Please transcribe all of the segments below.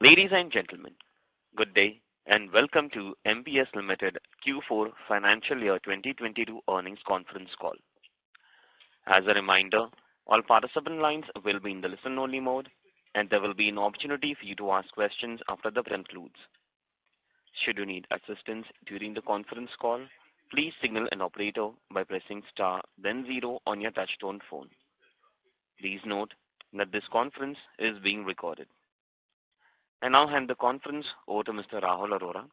Ladies and gentlemen, good day and welcome to MPS Limited Q4 Financial Year 2022 Earnings Conference Call. As a reminder, all participant lines will be in the listen-only mode, and there will be an opportunity for you to ask questions after the concludes. Should you need assistance during the conference call, please signal an operator by pressing star then 0 on your touchtone phone. Please note that this conference is being recorded. I now hand the conference over to Mr. Rahul Arora,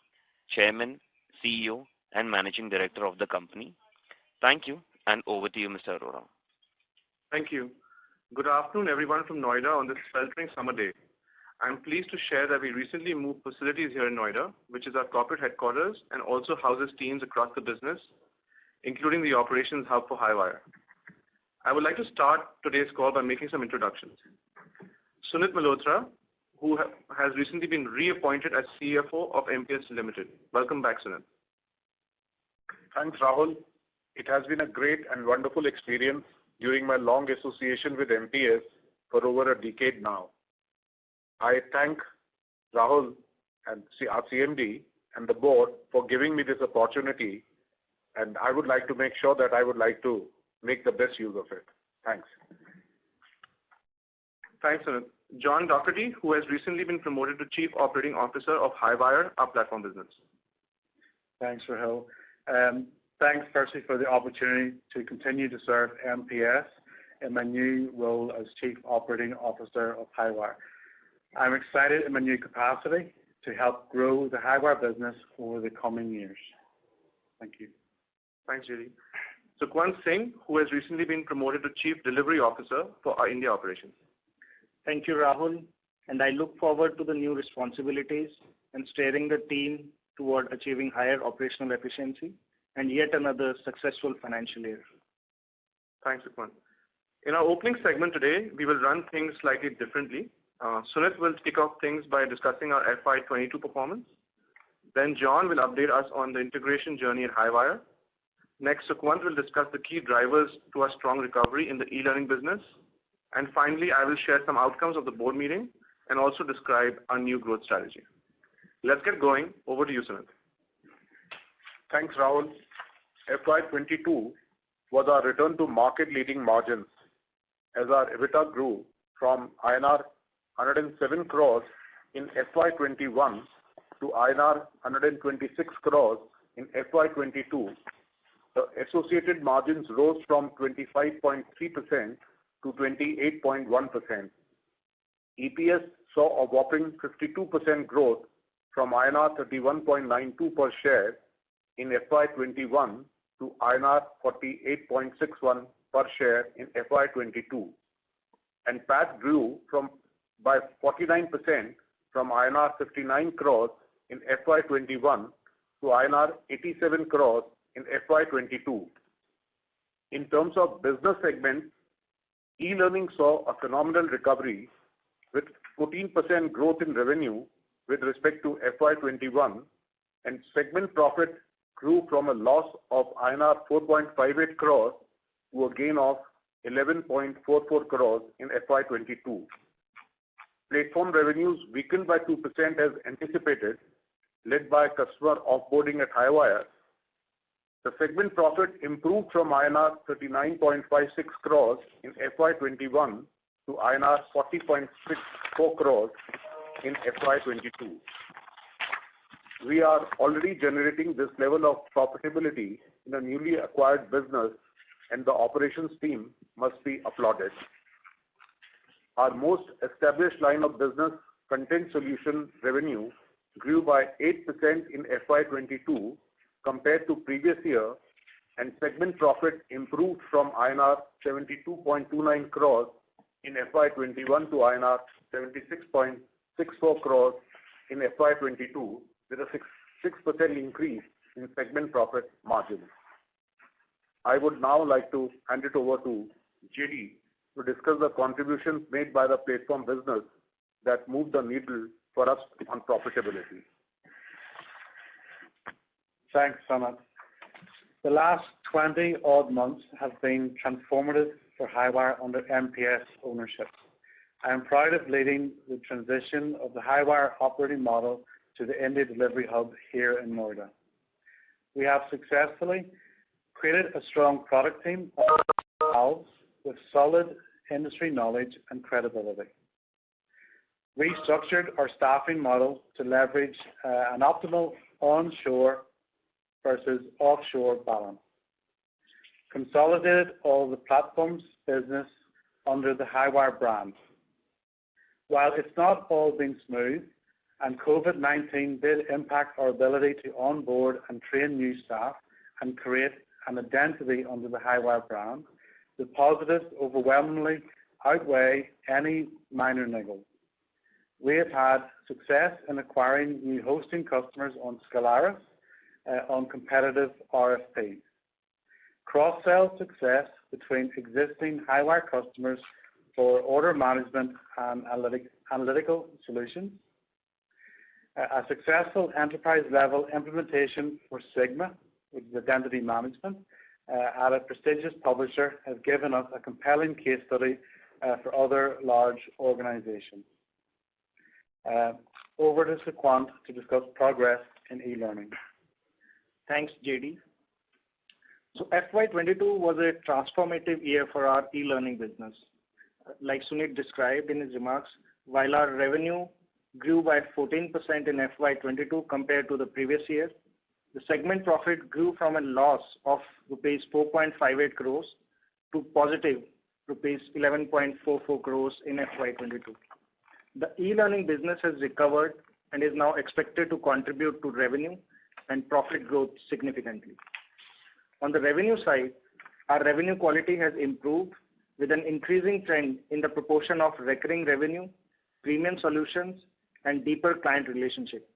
Chairman, CEO, and Managing Director of the company. Thank you, and over to you, Mr. Arora. Thank you. Good afternoon, everyone from Noida on this sweltering summer day. I'm pleased to share that we recently moved facilities here in Noida, which is our corporate headquarters and also houses teams across the business, including the operations hub for Highwire. I would like to start today's call by making some introductions. Sunit Malhotra, who has recently been reappointed as CFO of MPS Limited. Welcome back, Sunit. Thanks, Rahul. It has been a great and wonderful experience during my long association with MPS for over a decade now. I thank Rahul and our CMD and the board for giving me this opportunity, and I would like to make sure that I would like to make the best use of it. Thanks. Thanks, Sunit. John Doherty, who has recently been promoted to Chief Operating Officer of Highwire, our platform business. Thanks, Rahul. Thanks firstly for the opportunity to continue to serve MPS in my new role as Chief Operating Officer of Highwire. I'm excited in my new capacity to help grow the Highwire business over the coming years. Thank you. Thanks, JD. Sukhwant Singh, who has recently been promoted to Chief Delivery Officer for our India operations. Thank you, Rahul, and I look forward to the new responsibilities and steering the team toward achieving higher operational efficiency and yet another successful financial year. Thanks, Sukhwant. In our opening segment today, we will run things slightly differently. Sunit will kick off things by discussing our FY22 performance. Then John will update us on the integration journey at Highwire. Next, Sukhwant will discuss the key drivers to our strong recovery in the e-learning business. And finally, I will share some outcomes of the board meeting and also describe our new growth strategy. Let's get going. Over to you, Sunit. Thanks, Rahul. FY22 was our return to market-leading margins as our EBITDA grew from INR 107 crores in FY21 to INR 126 crores in FY22. The associated margins rose from 25.3% to 28.1%. EPS saw a whopping 52% growth from INR 31.92 per share in FY21 to INR 48.61 per share in FY22. And PAT grew by 49% from INR 59 crores in FY21 to INR 87 crores in FY22. In terms of business segments, e-learning saw a phenomenal recovery with 14% growth in revenue with respect to FY21, and segment profit grew from a loss of INR 4.58 crores to a gain of 11.44 crores in FY22. Platform revenues weakened by 2% as anticipated, led by customer offboarding at Highwire. The segment profit improved from INR 39.56 crores in FY21 to INR 40.64 crores in FY22. We are already generating this level of profitability in a newly acquired business, and the operations team must be applauded. Our most established line of business, Content Solution revenue, grew by 8% in FY22 compared to previous year, and segment profit improved from INR 72.29 crores in FY21 to INR 76.64 crores in FY22 with a 6% increase in segment profit margin. I would now like to hand it over to JD to discuss the contributions made by the platform business that moved the needle for us on profitability. Thanks, Sunit. The last 20 odd months have been transformative for Highwire under MPS ownership. I am proud of leading the transition of the Highwire operating model to the India delivery hub here in Noida. We have successfully created a strong product team with solid industry knowledge and credibility. Restructured our staffing model to leverage an optimal onshore versus offshore balance. Consolidated all the platforms business under the Highwire brand. While it's not all been smooth, and COVID-19 did impact our ability to onboard and train new staff and create an identity under the Highwire brand, the positives overwhelmingly outweigh any minor niggles. We have had success in acquiring new hosting customers on Scalaris on competitive RFPs. Cross-sell success between existing Highwire customers for order management and analytical solutions. A successful enterprise-level implementation for Sigma, which is identity management, at a prestigious publisher has given us a compelling case study for other large organizations. Over to Sequant to discuss progress in e-learning. Thanks, JD. So FY22 was a transformative year for our e-learning business. Like Sunit described in his remarks, while our revenue grew by 14% in FY22 compared to the previous year, the segment profit grew from a loss of rupees 4.58 crores to positive rupees 11.44 crores in FY22. The e-learning business has recovered and is now expected to contribute to revenue and profit growth significantly. On the revenue side, our revenue quality has improved with an increasing trend in the proportion of recurring revenue, premium solutions, and deeper client relationship.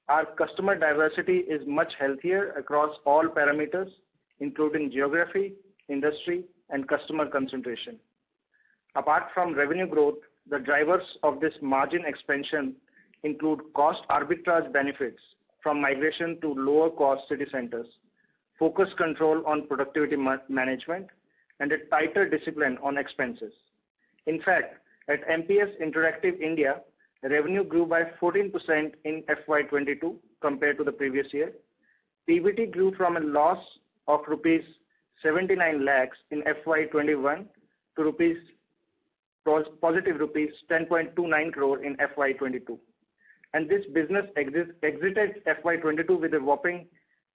Our customer diversity is much healthier across all parameters, including geography, industry, and customer concentration. Apart from revenue growth, the drivers of this margin expansion include cost arbitrage benefits from migration to lower cost city centers, focus control on productivity management, and a tighter discipline on expenses. In fact, at MPS Interactive India, revenue grew by 14% in FY22 compared to the previous year. PBT grew from a loss of rupees 79 lakhs in FY21 to positive rupees 10.29 crore in FY22. And this business exited FY22 with a whopping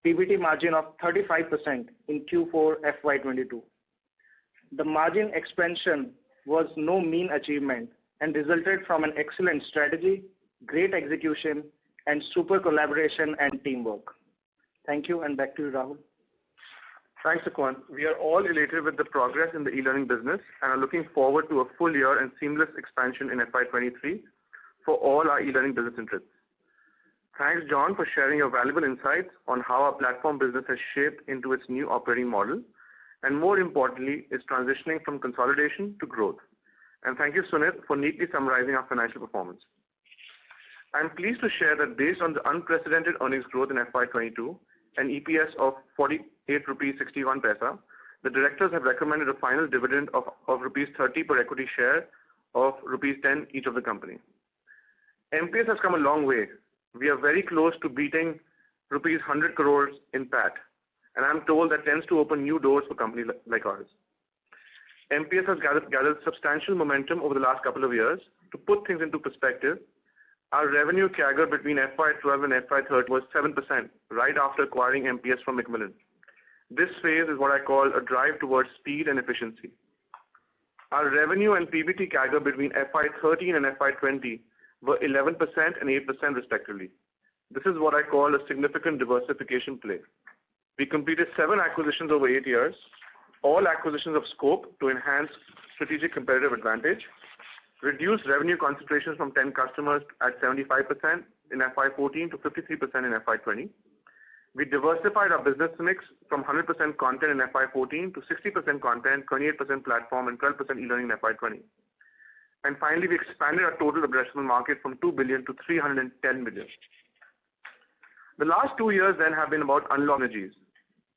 PBT margin of 35% in Q4 FY22. The margin expansion was no mean achievement and resulted from an excellent strategy, great execution, and super collaboration and teamwork. Thank you, and back to you, Rahul. Thanks, Sequant. We are all elated with the progress in the e-learning business and are looking forward to a full year and seamless expansion in FY23 for all our e-learning business interests. Thanks, John, for sharing your valuable insights on how our platform business has shaped into its new operating model, and more importantly, is transitioning from consolidation to growth. And thank you, Sunit, for neatly summarizing our financial performance. I am pleased to share that based on the unprecedented earnings growth in FY22 and EPS of 48 rupees 61 paisa, the directors have recommended a final dividend of rupees 30 per equity share of rupees 10 each of the company. MPS has come a long way. We are very close to beating rupees 100 crores in PAT, and I'm told that tends to open new doors for companies like ours. MPS has gathered substantial momentum over the last couple of years. To put things into perspective, our revenue CAGR between FY12 and FY13 was 7%, right after acquiring MPS from Macmillan. This phase is what I call a drive towards speed and efficiency. Our revenue and PBT CAGR between FY13 and FY20 were 11% and 8% respectively. This is what I call a significant diversification play. We completed 7 acquisitions over 8 years, all acquisitions of scope to enhance strategic competitive advantage, reduced revenue concentrations from 10 customers at 75% in FY14 to 53% in FY20. We diversified our business mix from 100% content in FY14 to 60% content, 28% platform, and 12% e-learning in FY20. And finally, we expanded our total addressable market from 2 billion to 310 million. The last 2 years then have been about unlocking synergies.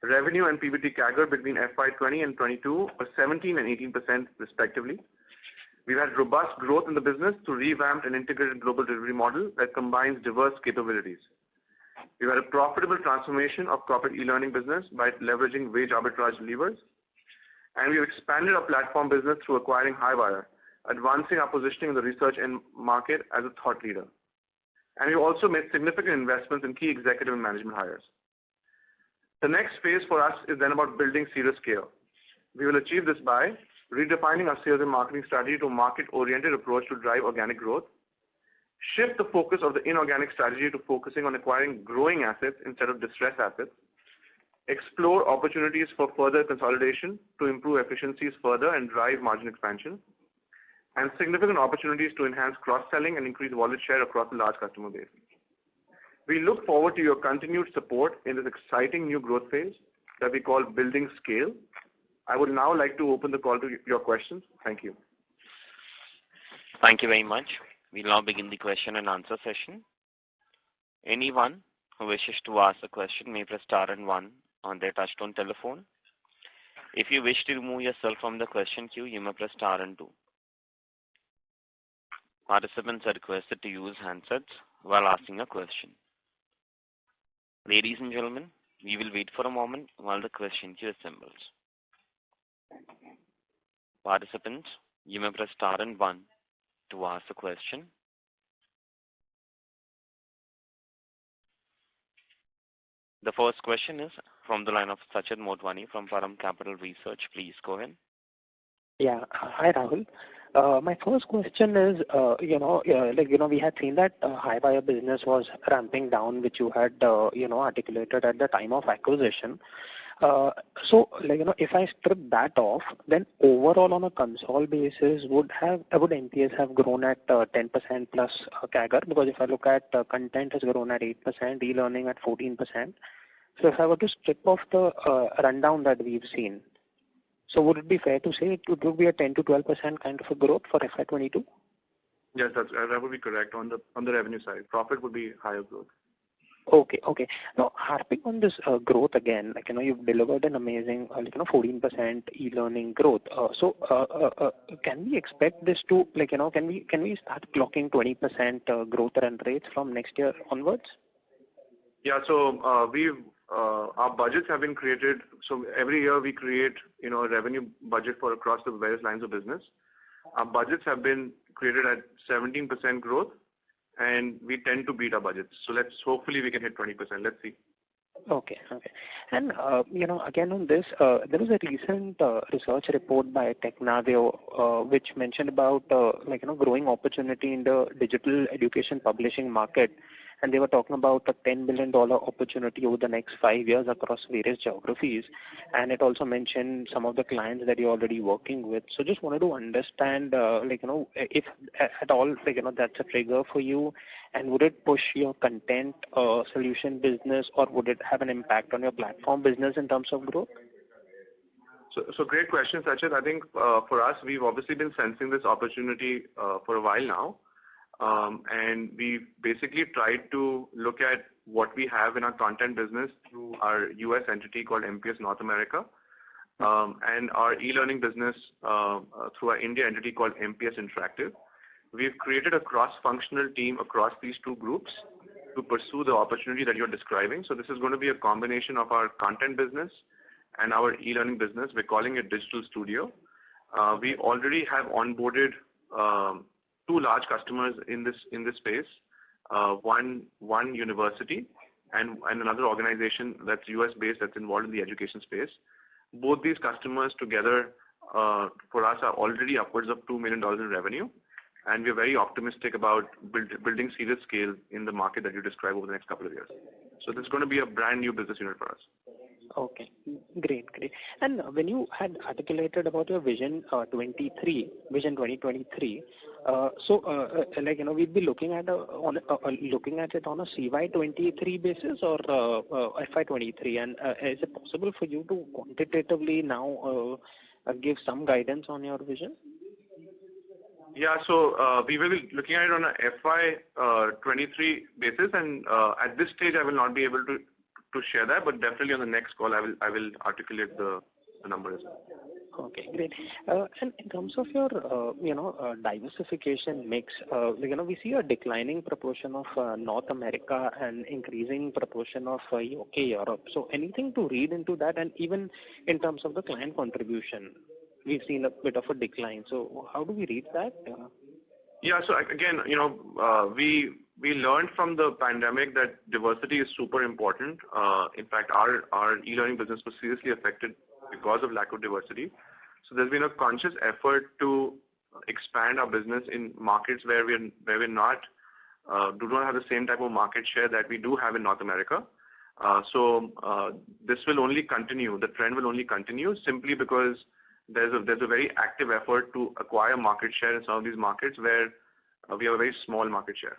Revenue and PBT CAGR between FY20 and 22 were 17 and 18% respectively. We've had robust growth in the business through revamped and integrated global delivery model that combines diverse capabilities. We've had a profitable transformation of corporate e-learning business by leveraging wage arbitrage levers. And we've expanded our platform business through acquiring Highwire, advancing our positioning in the research and market as a thought leader. And we've also made significant investments in key executive and management hires. The next phase for us is then about building serious scale. We will achieve this by redefining our sales and marketing strategy to a market-oriented approach to drive organic growth, shift the focus of the inorganic strategy to focusing on acquiring growing assets instead of distressed assets, explore opportunities for further consolidation to improve efficiencies further and drive margin expansion, and significant opportunities to enhance cross-selling and increase wallet share across a large customer base. We look forward to your continued support in this exciting new growth phase that we call building scale. I would now like to open the call to your questions. Thank you. Thank you very much. We'll now begin the question and answer session. Anyone who wishes to ask a question may press star and one on their touchtone telephone. If you wish to remove yourself from the question queue, you may press star and two. Participants are requested to use handsets while asking a question. Ladies and gentlemen, we will wait for a moment while the question queue assembles. Participants, you may press star and one to ask a question. The first question is from the line of Sachin Motwani from Param Capital Research. Please go ahead. Yeah. Hi, Rahul. My first question is, we had seen that Highwire business was ramping down, which you had, articulated at the time of acquisition. If I strip that off, then overall on a console basis, would MPS have grown at 10% plus CAGR? Because if I look at content has grown at 8%, e-learning at 14%. So if I were to strip off the rundown that we've seen, so would it be fair to say it would be a 10 to 12% kind of a growth for FY22? Yes, that would be correct on the revenue side. Profit would be higher growth. Okay. Now, harping on this growth again, you've delivered an amazing, 14% e-learning growth. Can we expect this to, can we start clocking 20% growth run rates from next year onwards? Yeah. So our budgets have been created. So every year we create, a revenue budget for across the various lines of business. Our budgets have been created at 17% growth, and we tend to beat our budgets. So hopefully we can hit 20%. Let's see. Okay. And, again on this, there was a recent research report by Technavio, which mentioned about, growing opportunity in the digital education publishing market. And they were talking about a $10 billion opportunity over the next 5 years across various geographies. And it also mentioned some of the clients that you're already working with. So just wanted to understand, if at all, that's a trigger for you, and would it push your content solution business, or would it have an impact on your platform business in terms of growth? So great question, Sachin. I think for us, we've obviously been sensing this opportunity for a while now. And we basically tried to look at what we have in our content business through our US entity called MPS North America, and our e-learning business through our India entity called MPS Interactive. We've created a cross-functional team across these two groups to pursue the opportunity that you're describing. So this is going to be a combination of our content business and our e-learning business. We're calling it Digital Studio. We already have onboarded two large customers in this space, one university and another organization that's US based that's involved in the education space. Both these customers together for us are already upwards of $2 million in revenue, and we're very optimistic about building serious scale in the market that you describe over the next couple of years. So this is going to be a brand new business unit for us. Okay, great. And when you had articulated about your Vision 2023, we'd be looking at it on a CY23 basis or FY23, and is it possible for you to quantitatively now give some guidance on your vision? Yeah, so we will be looking at it on a FY23 basis, and at this stage I will not be able to share that, but definitely on the next call I will articulate the number as well. Okay, great. And in terms of your, diversification mix, we see a declining proportion of North America and increasing proportion of UK, Europe. So anything to read into that? And even in terms of the client contribution, we've seen a bit of a decline. So how do we read that? Yeah. So again, we learned from the pandemic that diversity is super important. In fact, our e-learning business was seriously affected because of lack of diversity. So there's been a conscious effort to expand our business in markets where we're not do not have the same type of market share that we do have in North America. So this will only continue. The trend will only continue simply because there's a very active effort to acquire market share in some of these markets where we have a very small market share.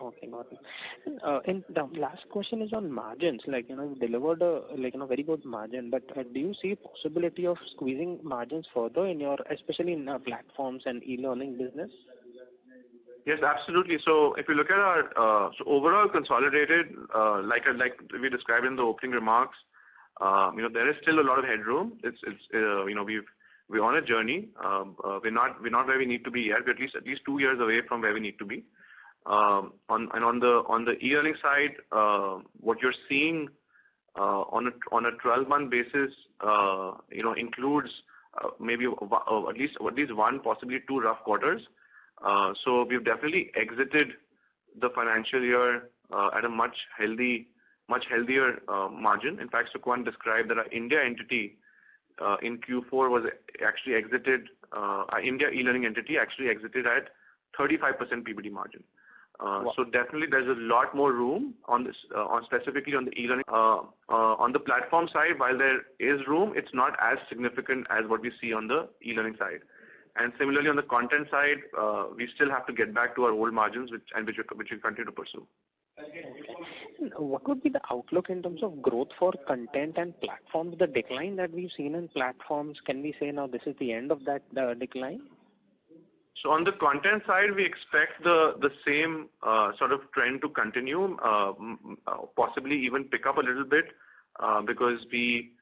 Okay, got it. And the last question is on margins. You delivered a very good margin, but do you see possibility of squeezing margins further in your, especially in platforms and e-learning business? Yes, absolutely. So if you look at our overall consolidated, like we described in the opening remarks, there is still a lot of headroom. We're on a journey. We're not where we need to be yet. We're at least 2 years away from where we need to be. On the e-learning side, what you're seeing on a 12-month basis, includes maybe at least one, possibly 2 rough quarters. So we've definitely exited the financial year at a much healthier margin. In fact, Sukhwan described that our India entity in Q4 was actually exited. Our India e-learning entity actually exited at 35% PBT margin. Wow. So definitely there's a lot more room on this, specifically on the e-learning. On the platform side, while there is room, it's not as significant as what we see on the e-learning side. And similarly on the content side, we still have to get back to our old margins, which we continue to pursue. Okay. What would be the outlook in terms of growth for content and platforms? The decline that we've seen in platforms, can we say now this is the end of that decline? So on the content side, we expect the same sort of trend to continue, possibly even pick up a little bit, because we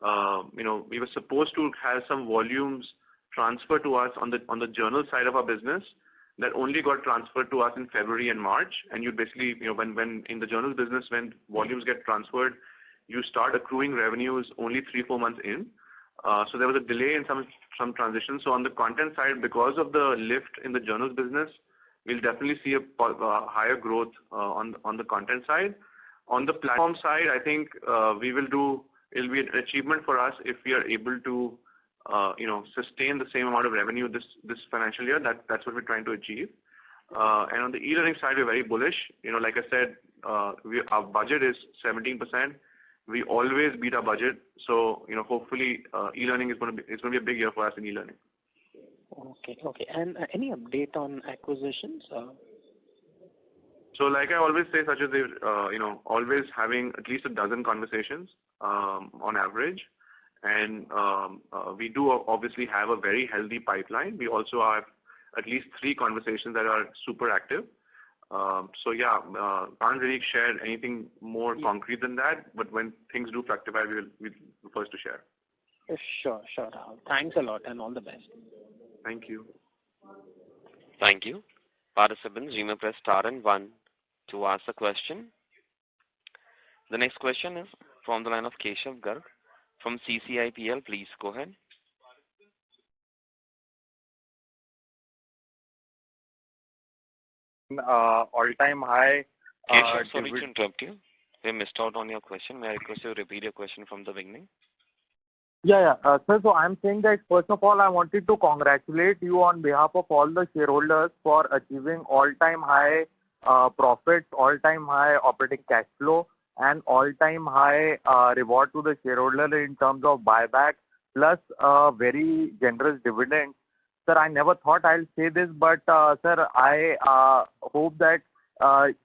were supposed to have some volumes transfer to us on the journal side of our business that only got transferred to us in February and March. And you basically, when in the journal business, when volumes get transferred, you start accruing revenues only 3-4 months in. So there was a delay in some transition. So on the content side, because of the lift in the journals business, we'll definitely see a higher growth on the content side. On the platform side, I think it'll be an achievement for us if we are able to sustain the same amount of revenue this financial year. That's what we're trying to achieve. And on the e-learning side, we're very bullish. Like I said, our budget is 17%. We always beat our budget. So hopefully e-learning is going to be a big year for us in e-learning. Okay. And any update on acquisitions? So like I always say, such as always having at least a dozen conversations on average. And we do obviously have a very healthy pipeline. We also have at least 3 conversations that are super active. So yeah, can't really share anything more concrete than that. But when things do fructify, we'll be the first to share. Sure. Thanks a lot and all the best. Thank you. Thank you. Participants, you may press star and 1 to ask a question. The next question is from the line of Keshav Garg from CCIPL. Please go ahead. All-time high. Keshav, sorry to interrupt you. We missed out on your question. May I request you to repeat your question from the beginning? Yeah. Sir, so I'm saying that first of all, I wanted to congratulate you on behalf of all the shareholders for achieving all-time high profits, all-time high operating cash flow, and all-time high reward to the shareholder in terms of buyback, plus very generous dividend. Sir, I never thought I'll say this, but sir, I hope that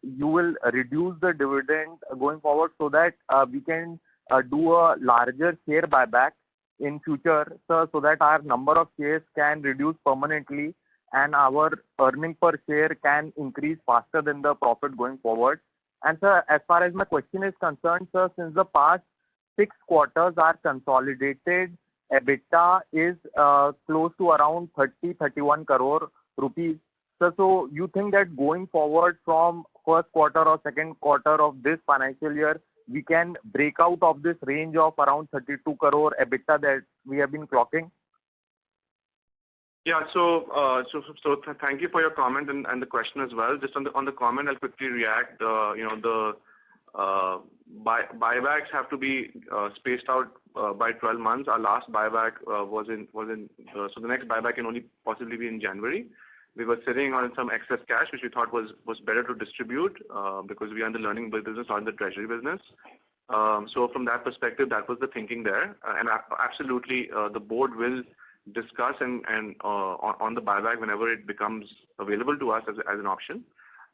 you will reduce the dividend going forward so that we can do a larger share buyback in future, sir, so that our number of shares can reduce permanently and our earning per share can increase faster than the profit going forward. And sir, as far as my question is concerned, sir, since the past 6 quarters, our consolidated EBITDA is close to around 31 crore rupees. So you think that going forward from first quarter or second quarter of this financial year, we can break out of this range of around 32 crore EBITDA that we have been clocking? Yeah. Thank you for your comment and the question as well. Just on the comment, I'll quickly react. The buybacks have to be spaced out by 12 months. Our last buyback was in so the next buyback can only possibly be in January. We were sitting on some excess cash, which we thought was better to distribute because we are in the learning business, not in the treasury business. So from that perspective, that was the thinking there. And absolutely, the board will discuss and on the buyback whenever it becomes available to us as an option.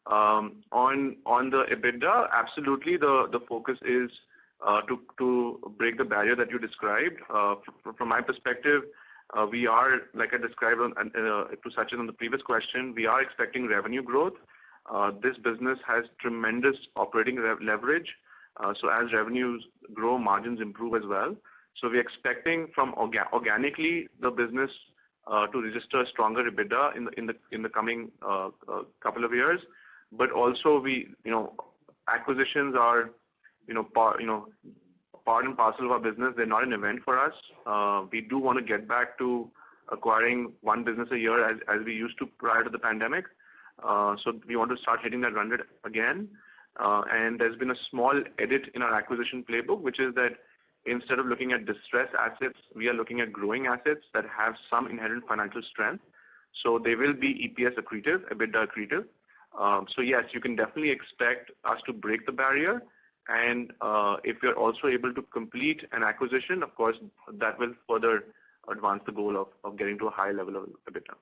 On the EBITDA, absolutely, the focus is to break the barrier that you described. From my perspective, we are, like I described to Sachin on the previous question, we are expecting revenue growth. This business has tremendous operating leverage. So as revenues grow, margins improve as well. So we're expecting from organically the business to register a stronger EBITDA in the coming couple of years. But also acquisitions are part and parcel of our business. They're not an event for us. We do want to get back to acquiring one business a year as we used to prior to the pandemic. So we want to start hitting that run rate again. And there's been a small edit in our acquisition playbook, which is that instead of looking at distressed assets, we are looking at growing assets that have some inherent financial strength. So they will be EPS accretive, EBITDA accretive. So yes, you can definitely expect us to break the barrier. And if we are also able to complete an acquisition, of course, that will further advance the goal of getting to a high level of EBITDA.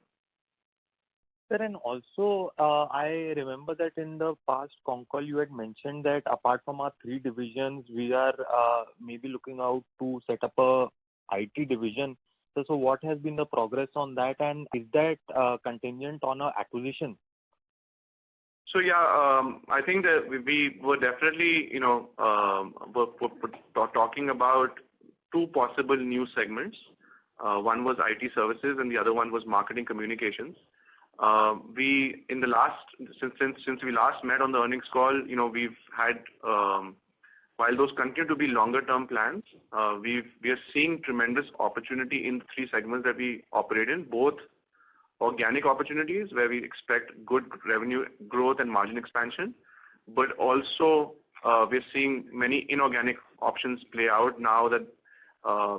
Sir, and also I remember that in the past Concall you had mentioned that apart from our 3 divisions, we are maybe looking out to set up a IT division. So what has been the progress on that, and is that contingent on an acquisition? So yeah, I think that we were definitely we're talking about 2 possible new segments. One was IT services, and the other one was marketing communications. We in the last since we last met on the earnings call, we've had while those continue to be longer term plans, we are seeing tremendous opportunity in the 3 segments that we operate in, both organic opportunities where we expect good revenue growth and margin expansion, but also we're seeing many inorganic options play out now that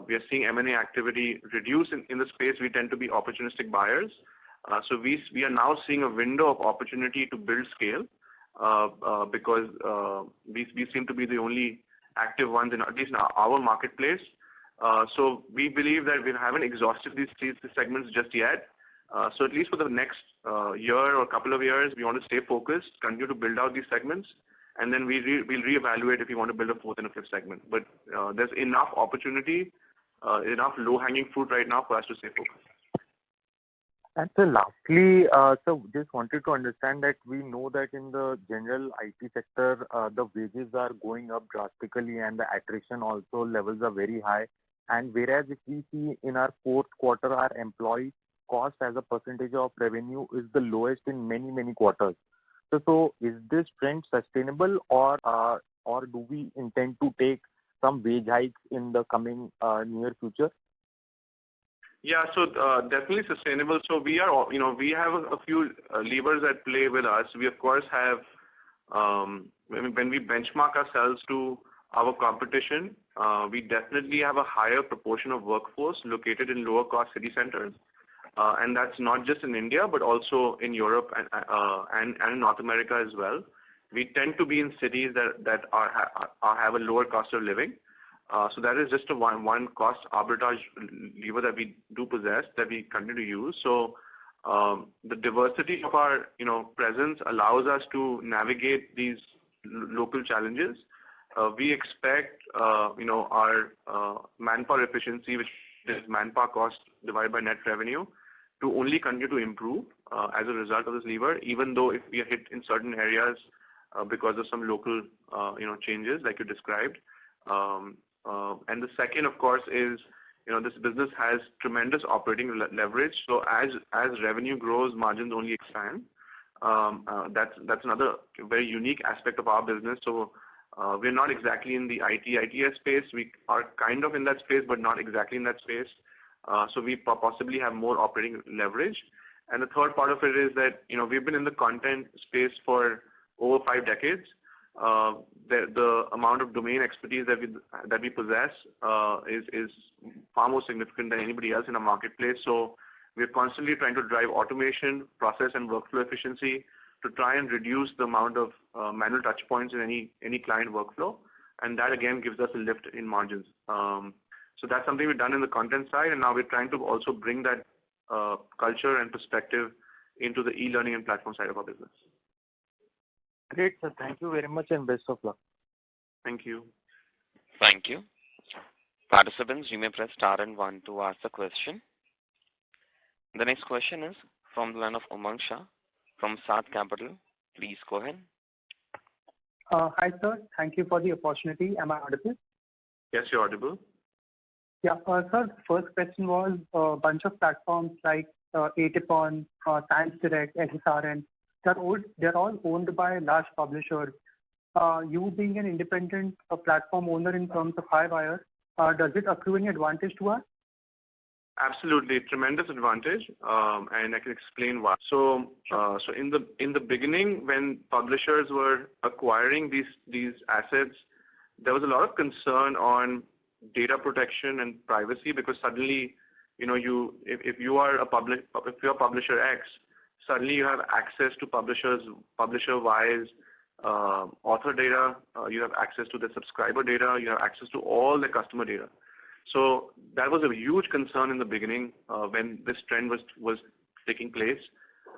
we are seeing M&A activity reduce in the space. We tend to be opportunistic buyers. So we are now seeing a window of opportunity to build scale because we seem to be the only active ones in at least in our marketplace. So we believe that we haven't exhausted these 3 segments just yet. So at least for the next year or couple of years, we want to stay focused, continue to build out these segments, and then we'll reevaluate if we want to build a 4th and a 5th segment. But there's enough opportunity, enough low-hanging fruit right now for us to stay focused. And so lastly, so just wanted to understand that we know that in the general IT sector, the wages are going up drastically and the attrition also levels are very high. And whereas if we see in our 4th quarter, our employee cost as a percentage of revenue is the lowest in many quarters. So is this trend sustainable or do we intend to take some wage hikes in the coming near future? Yeah, so definitely sustainable. So we are, we have a few levers at play with us. We of course have, when we benchmark ourselves to our competition, we definitely have a higher proportion of workforce located in lower cost city centers. And that's not just in India, but also in Europe and in North America as well. We tend to be in cities that have a lower cost of living. So that is just a one cost arbitrage lever that we do possess that we continue to use. So the diversity of our presence allows us to navigate these local challenges. We expect our manpower efficiency, which is manpower cost divided by net revenue, to only continue to improve as a result of this lever, even though if we are hit in certain areas because of some local changes like you described. And the second, of course, is this business has tremendous operating leverage. So as revenue grows, margins only expand. That's another very unique aspect of our business. So we're not exactly in the ITS space. We are kind of in that space, but not exactly in that space. So we possibly have more operating leverage. And the third part of it is that we've been in the content space for over 5 decades. The amount of domain expertise that we possess is far more significant than anybody else in our marketplace. So we're constantly trying to drive automation, process, and workflow efficiency to try and reduce the amount of manual touch points in any client workflow, and that again gives us a lift in margins. So that's something we've done in the content side, and now we're trying to also bring that culture and perspective into the e-learning and platform side of our business. Great, sir. Thank you very much and best of luck. Thank you. Thank you. Participants, you may press star and 1 to ask the question. The next question is from the line of Umang Shah from Sat Capital. Please go ahead. Hi, sir. Thank you for the opportunity. Am I audible? Yes, you're audible. Yeah, sir. First question was a bunch of platforms like ATIPON, Science Direct, SSRN. They're all owned by large publishers. You being an independent platform owner in terms of Highwire, does it accrue any advantage to us? Absolutely, tremendous advantage, and I can explain why. So in the beginning, when publishers were acquiring these assets, there was a lot of concern on data protection and privacy, because suddenly, if you're publisher X, suddenly you have access to publisher Y's author data, you have access to the subscriber data, you have access to all the customer data. So that was a huge concern in the beginning when this trend was taking place.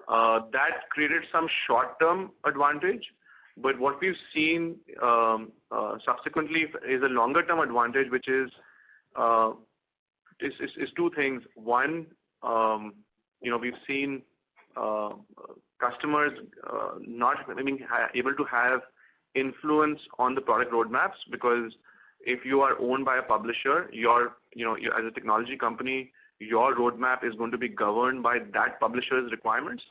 That created some short-term advantage, but what we've seen subsequently is a longer-term advantage, which is 2 things. One, we've seen customers not being able to have influence on the product roadmaps, because if you are owned by a publisher, as a technology company, your roadmap is going to be governed by that publisher's requirements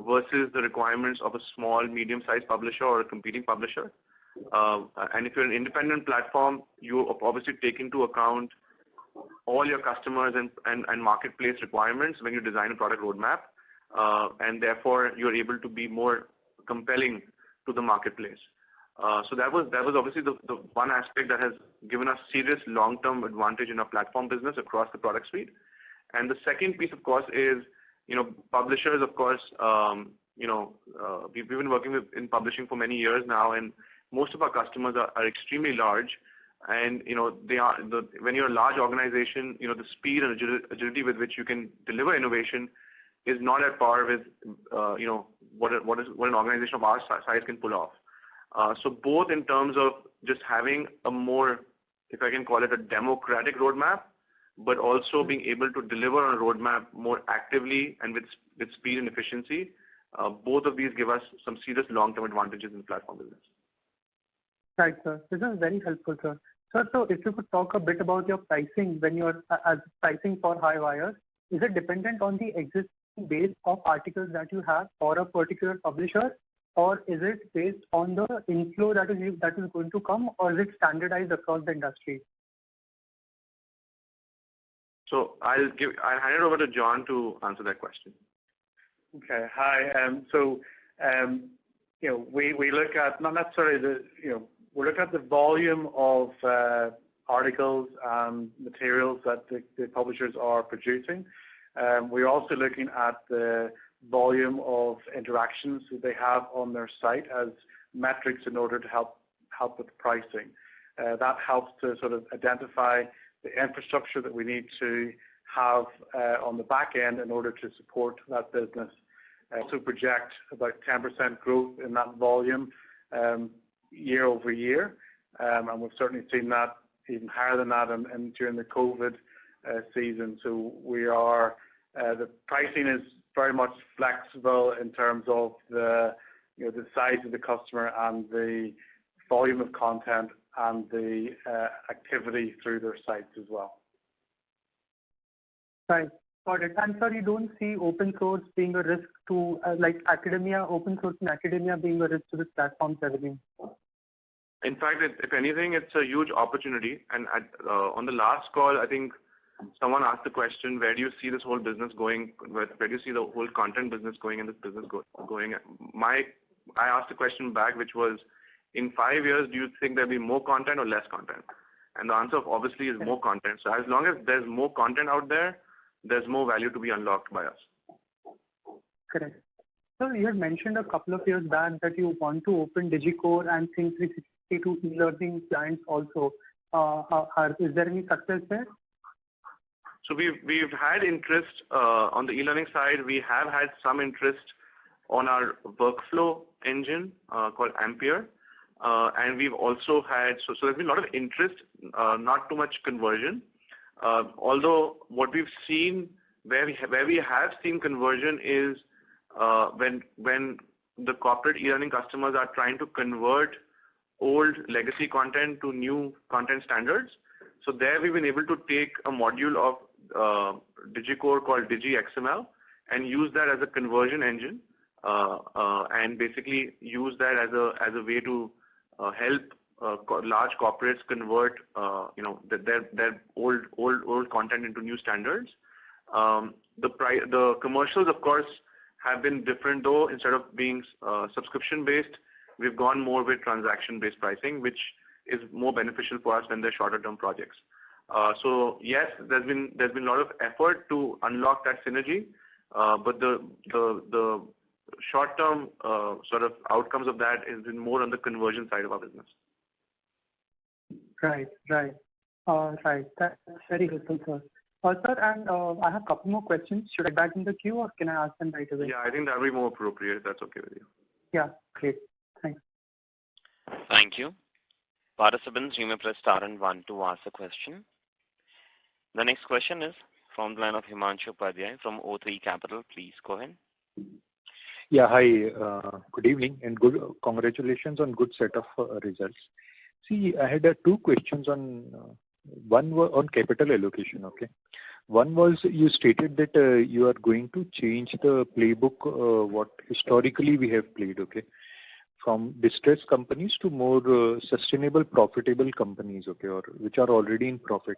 versus the requirements of a small, medium-sized publisher or a competing publisher. And if you're an independent platform, you obviously take into account all your customers and marketplace requirements when you design a product roadmap, and therefore you're able to be more compelling to the marketplace. So that was obviously the one aspect that has given us serious long-term advantage in our platform business across the product suite. And the second piece, of course, is publishers. Of course, we've been working in publishing for many years now, and most of our customers are extremely large. And when you're a large organization, the speed and agility with which you can deliver innovation is not at par with what an organization of our size can pull off. So both in terms of just having a more, if I can call it, a democratic roadmap, but also being able to deliver on a roadmap more actively and with speed and efficiency, both of these give us some serious long-term advantages in the platform business. Right, sir. This is very helpful, sir. Sir, so if you could talk a bit about your pricing when you're as pricing for Highwire, is it dependent on the existing base of articles that you have for a particular publisher, or is it based on the inflow that is going to come, or is it standardized across the industry? So I'll hand it over to John to answer that question. Okay. Hi. We look at not necessarily we look at the volume of articles and materials that the publishers are producing. We're also looking at the volume of interactions that they have on their site as metrics in order to help with pricing. That helps to sort of identify the infrastructure that we need to have on the back end in order to support that business. To project about 10% growth in that volume year over year, and we've certainly seen that even higher than that during the COVID season. So the pricing is very much flexible in terms of the size of the customer and the volume of content and the activity through their sites as well. Right. Got it. And sir, you don't see open source being a risk to like academia, open source in academia being a risk to this platform's revenue? In fact, if anything, it's a huge opportunity. And on the last call, I think someone asked the question, where do you see this whole business going? Where do you see the whole content business going and this business going? I asked the question back, which was, in 5 years, do you think there'll be more content or less content? And the answer obviously is more content. So as long as there's more content out there, there's more value to be unlocked by us. Correct. So you had mentioned a couple of years back that you want to open DigiCore and Think360 to e-learning clients also. Is there any success there? So we've had interest on the e-learning side. We have had some interest on our workflow engine called Ampere. And we've also had, so there's been a lot of interest, not too much conversion. Although what we've seen, where we have seen conversion is when the corporate e-learning customers are trying to convert old legacy content to new content standards. So there we've been able to take a module of DigiCore called DigiXML and use that as a conversion engine and basically use that as a way to help large corporates convert their old content into new standards. The commercials, of course, have been different though. Instead of being subscription based, we've gone more with transaction based pricing, which is more beneficial for us when they're shorter term projects. So yes, there's been a lot of effort to unlock that synergy, but the short term sort of outcomes of that has been more on the conversion side of our business. Right. That's very helpful, sir. Sir, and I have a couple more questions. Should I back in the queue or can I ask them right away? Yeah, I think that would be more appropriate if that's okay with you. Yeah, great. Thanks. Thank you. Participants, you may press star and 1 to ask a question. The next question is from the line of Himanshu Upadhyay from O3 Capital. Please go ahead. Yeah, hi. Good evening and good congratulations on good set of results. See, I had two questions on one on capital allocation. Okay, one was you stated that you are going to change the playbook what historically we have played. Okay, from distressed companies to more sustainable, profitable companies. Okay, or which are already in profit.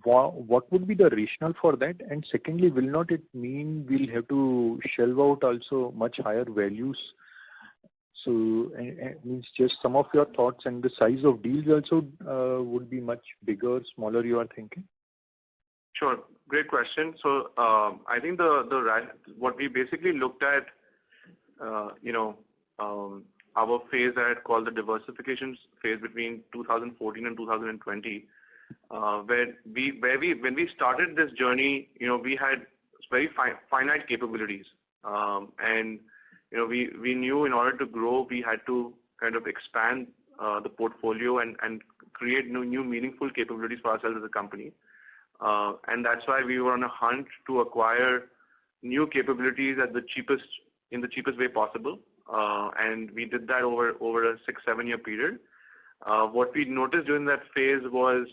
What would be the rationale for that? And secondly, will not it mean we'll have to shell out also much higher values? So means just some of your thoughts and the size of deals also would be much bigger, smaller. You are thinking? Sure, great question. So I think what we basically looked at, our phase that I called the diversification phase between 2014 and 2020. When we started this journey, we had very finite capabilities, and we knew in order to grow, we had to kind of expand the portfolio and create new meaningful capabilities for ourselves as a company, and that's why we were on a hunt to acquire new capabilities in the cheapest way possible, and we did that over a 6-7 year period. What we noticed during that phase was,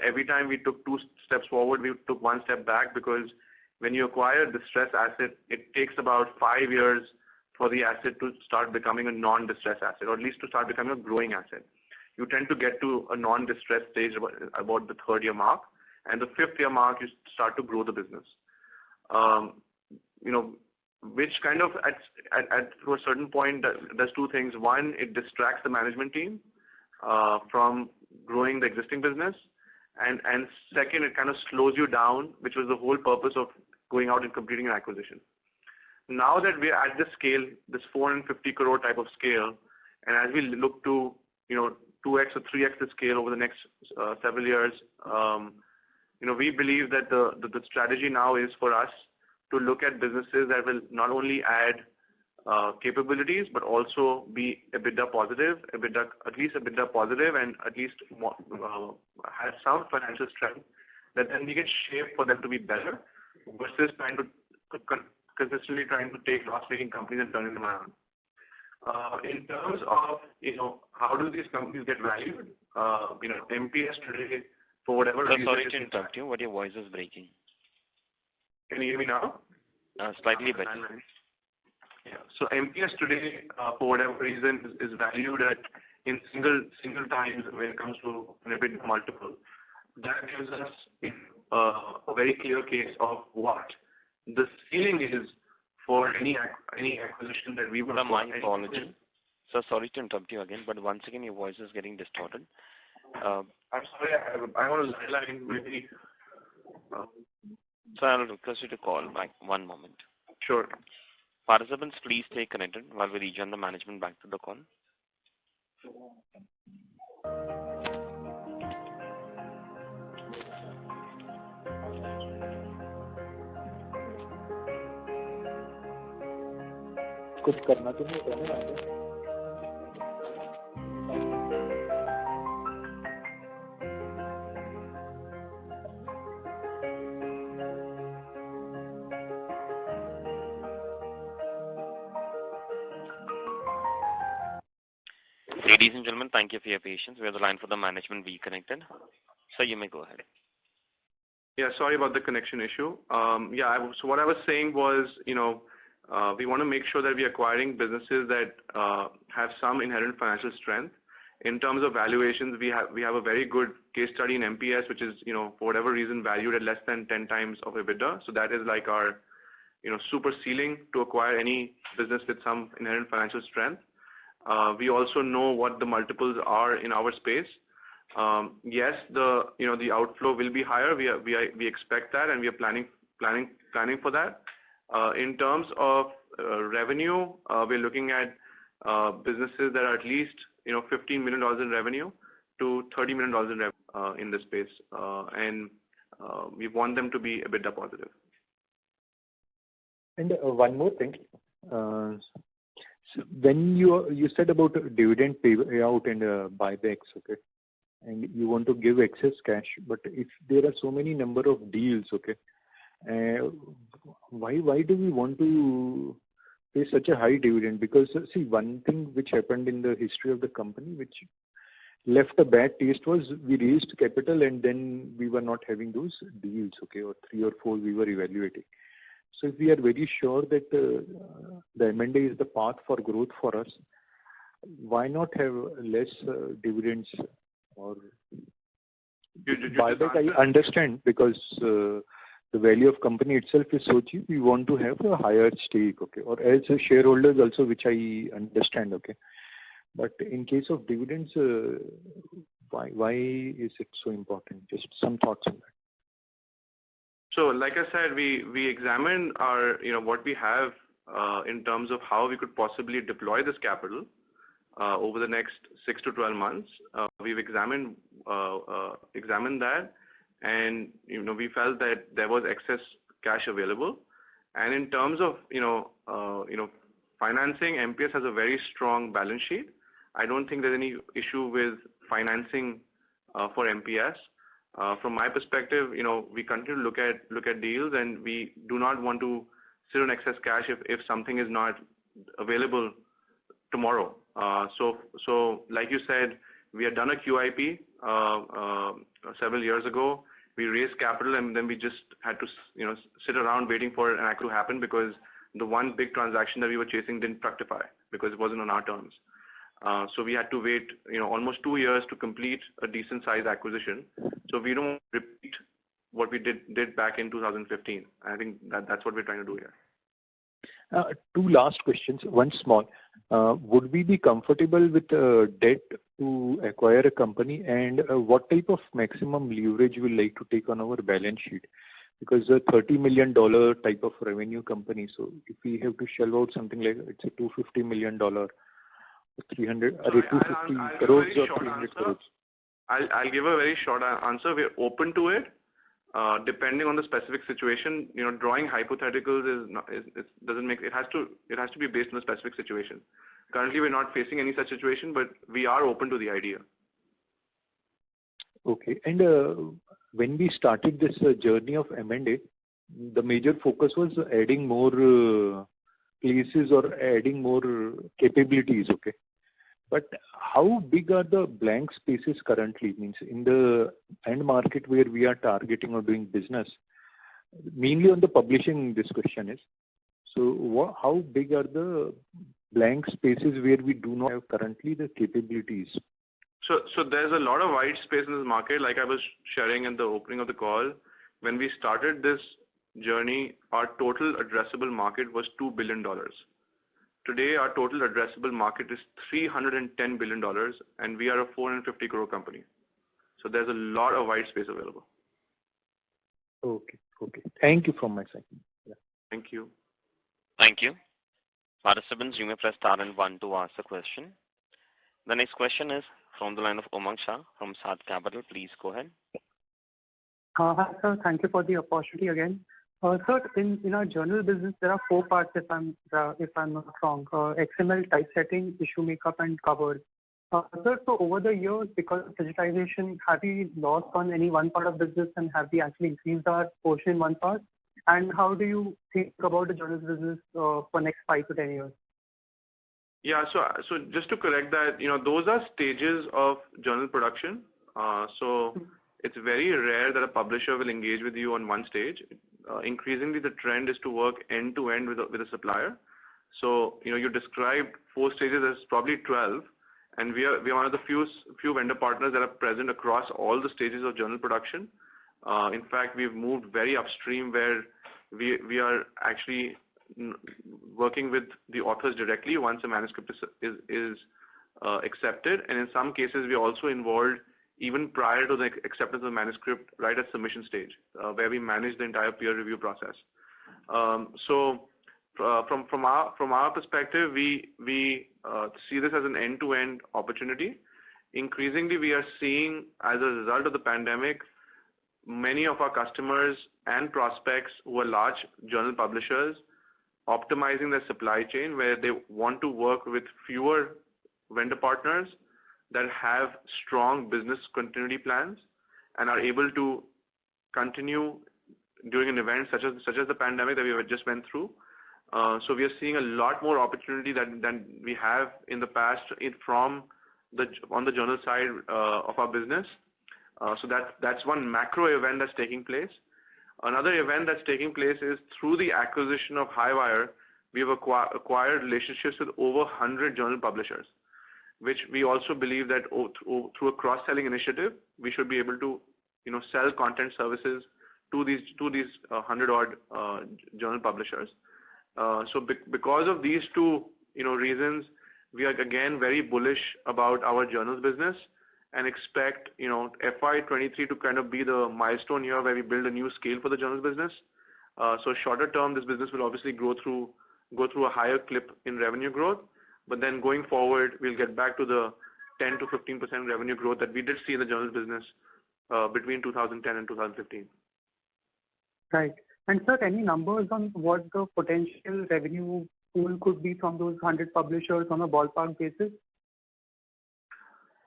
every time we took 2 steps forward, we took 1 step back, because when you acquire a distressed asset, it takes about 5 years for the asset to start becoming a non-distressed asset, or at least to start becoming a growing asset. You tend to get to a non-distressed stage about the 3rd year mark, and the 5th year mark, you start to grow the business. Which kind of to a certain point does 2 things. One, it distracts the management team from growing the existing business. And second, it kind of slows you down, which was the whole purpose of going out and completing an acquisition. Now that we are at this scale, this 450 crore type of scale, and as we look to 2x or 3x the scale over the next several years, we believe that the strategy now is for us to look at businesses that will not only add capabilities, but also be EBITDA positive, at least EBITDA positive, and at least have some financial strength that then we can shape for them to be better, versus consistently trying to take loss-making companies and turning them around. In terms of how do these companies get valued? MPS today, for whatever reason. Sorry to interrupt you, but your voice is breaking. Can you hear me now? Slightly better. Yeah. So MPS today, for whatever reason, is valued at in single times when it comes to an EBITDA multiple. That gives us a very clear case of what the ceiling is for any acquisition that we would. My apology. So sorry to interrupt you again, but once again your voice is getting distorted. I'm sorry, I'm on a line maybe. So I'll request you to call back. One moment. Sure. Participants, please stay connected while we rejoin the management back to the call. कुछ करना तो नहीं होता है ना Ladies and gentlemen, thank you for your patience. We have the line for the management reconnected. So you may go ahead. Yeah, sorry about the connection issue. So what I was saying was, we want to make sure that we are acquiring businesses that have some inherent financial strength. In terms of valuations, we have a very good case study in MPS, which is, for whatever reason, valued at less than 10 times of EBITDA. So that is like our, super ceiling to acquire any business with some inherent financial strength. We also know what the multiples are in our space. Yes, the outflow will be higher. We expect that, and we are planning for that. In terms of revenue, we're looking at businesses that are at least $15 million in revenue to $30 million in revenue in this space, and we want them to be EBITDA positive. And one more thing. So when you said about dividend payout and buybacks, okay, and you want to give excess cash, but if there are so many number of deals, okay, why do we want to pay such a high dividend? Because see, one thing which happened in the history of the company, which left a bad taste, was we raised capital and then we were not having those deals, okay, or 3 or 4 we were evaluating. So if we are very sure that the M&A is the path for growth for us, why not have less dividends or buyback? I understand because the value of company itself is so cheap. We want to have a higher stake, okay, or as a shareholders also, which I understand, okay. But in case of dividends, why is it so important? Just some thoughts on that. So, like I said, we examined our, what we have in terms of how we could possibly deploy this capital over the next 6 to 12 months. We've examined that, and we felt that there was excess cash available. And in terms of financing, MPS has a very strong balance sheet. I don't think there's any issue with financing for MPS. From my perspective, we continue to look at deals, and we do not want to sit on excess cash if something is not available tomorrow. So like you said, we had done a QIP several years ago. We raised capital, and then we just had to sit around waiting for an acquisition to happen, because the one big transaction that we were chasing didn't fructify because it wasn't on our terms. So we had to wait, almost 2 years to complete a decent size acquisition. So we don't repeat what we did back in 2015. I think that's what we're trying to do here. 2 last questions. One small. Would we be comfortable with debt to acquire a company, and what type of maximum leverage we like to take on our balance sheet? Because a $30 million type of revenue company, so if we have to shell out something like, it's a $250 million, 250 crores or 300 crores. I'll give a very short answer. We're open to it, depending on the specific situation. Drawing hypotheticals doesn't make it has to be based on the specific situation. Currently, we're not facing any such situation, but we are open to the idea. Okay. And when we started this journey of M&A, the major focus was adding more places or adding more capabilities. Okay. But how big are the blank spaces currently? Means in the end market where we are targeting or doing business, mainly on the publishing this question is. So how big are the blank spaces where we do not have currently the capabilities? So there's a lot of white space in this market. Like I was sharing in the opening of the call, when we started this journey, our total addressable market was $2 billion. Today, our total addressable market is $310 billion, and we are a 450 crore company. So there's a lot of white space available. Okay. Thank you from my side. Yeah. Thank you. Thank you. Participants, you may press star and 1 to ask a question. The next question is from the line of Umang Shah from Sat Capital. Please go ahead. Hi, sir. Thank you for the opportunity again. Sir, in our journal business, there are 4 parts, if I'm not wrong. XML, typesetting, issue makeup, and covers. Sir, so over the years, because of digitization, have we lost on any one part of business, and have we actually increased our portion in one part? And how do you think about the journal business for next 5 to 10 years? Yeah, so just to correct that, those are stages of journal production. It's very rare that a publisher will engage with you on one stage. Increasingly, the trend is to work end to end with a supplier. So, you described 4 stages as probably 12, and we are one of the few vendor partners that are present across all the stages of journal production. In fact, we've moved very upstream where we are actually working with the authors directly once a manuscript is accepted, and in some cases we are also involved even prior to the acceptance of the manuscript, right at submission stage, where we manage the entire peer review process. From our perspective, we see this as an end-to-end opportunity. Increasingly, we are seeing, as a result of the pandemic, many of our customers and prospects who are large journal publishers optimizing their supply chain, where they want to work with fewer vendor partners that have strong business continuity plans and are able to continue during an event such as the pandemic that we just went through. So we are seeing a lot more opportunity than we have in the past on the journal side of our business. So that's one macro event that's taking place. Another event that's taking place is through the acquisition of Highwire, we have acquired relationships with over 100 journal publishers, which we also believe that through a cross-selling initiative, we should be able to, sell content services to these 100-odd journal publishers. So because of these 2, reasons, we are again very bullish about our journals business and expect, FY23 to kind of be the milestone year where we build a new scale for the journals business. So shorter term, this business will obviously go through a higher clip in revenue growth, but then going forward, we'll get back to the 10 to 15% revenue growth that we did see in the journals business between 2010 and 2015. Right. And sir, any numbers on what the potential revenue pool could be from those 100 publishers on a ballpark basis?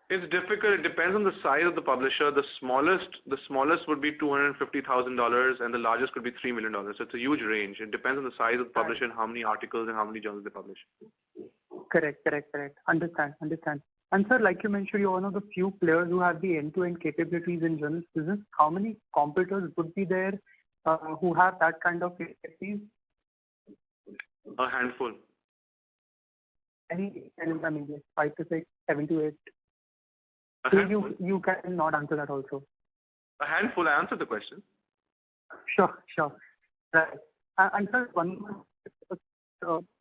It's difficult. It depends on the size of the publisher. The smallest would be $250,000, and the largest could be $3 million. So it's a huge range. It depends on the size of the publisher and how many articles and how many journals they publish. Correct. Understand. And sir, like you mentioned, you're one of the few players who have the end-to-end capabilities in journals business. How many competitors would be there who have that kind of expertise? A handful. I mean, 5 to 6, 7 to 8. You cannot answer that also. A handful. I answered the question. Sure. Right. And sir, one more.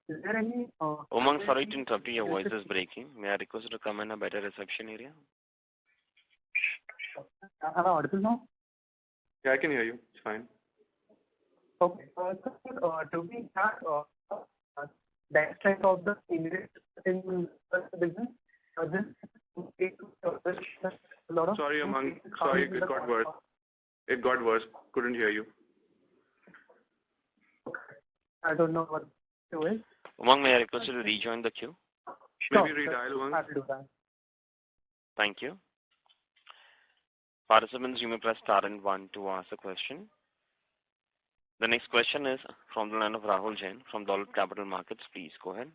Is there any? Umang, sorry to interrupt you. Your voice is breaking. May I request you to come in a better reception area? Sure. Am I audible now? Yeah, I can hear you. It's fine. Okay. Sir, do we have that strength of the English in the business? Sorry, Umang. Sorry, it got worse. It got worse. Couldn't hear you. Okay. I don't know what to do. Umang, may I request you to rejoin the queue? Sure. Maybe redial Umang. I will do that. Thank you. Participants, you may press star and 1 to ask a question. The next question is from the line of Rahul Jain from Dolat Capital Markets. Please go ahead.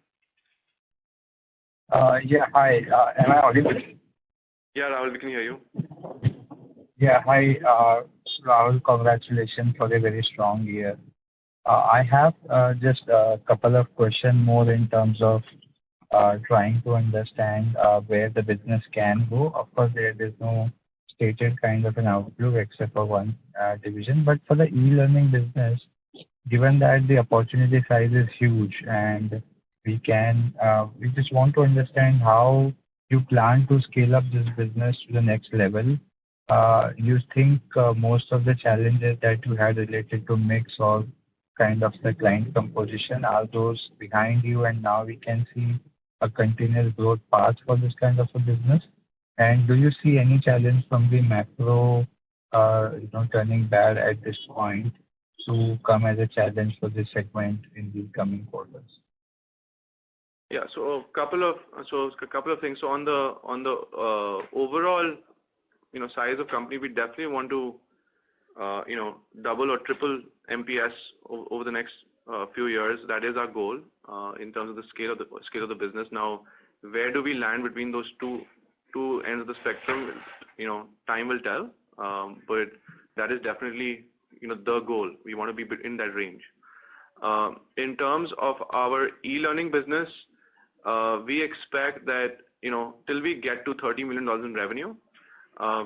Yeah, hi. Am I audible? Yeah, Rahul, we can hear you. Yeah, hi. Rahul. Congratulations for a very strong year. I have just a couple of questions more in terms of trying to understand where the business can go. Of course, there is no stated kind of an outlook except for one division. But for the e-learning business, given that the opportunity size is huge and we just want to understand how you plan to scale up this business to the next level. You think most of the challenges that you had related to mix or kind of the client composition, are those behind you, and now we can see a continuous growth path for this kind of a business? And do you see any challenge from the macro, turning bad at this point to come as a challenge for this segment in the coming quarters? Yeah. So a couple of things. So on the overall, size of company, we definitely want to, double or triple MPS over the next few years. That is our goal in terms of the scale of the business. Now, where do we land between those two ends of the spectrum? Time will tell. But that is definitely the goal. We want to be in that range. In terms of our e-learning business, we expect that till we get to $30 million in revenue,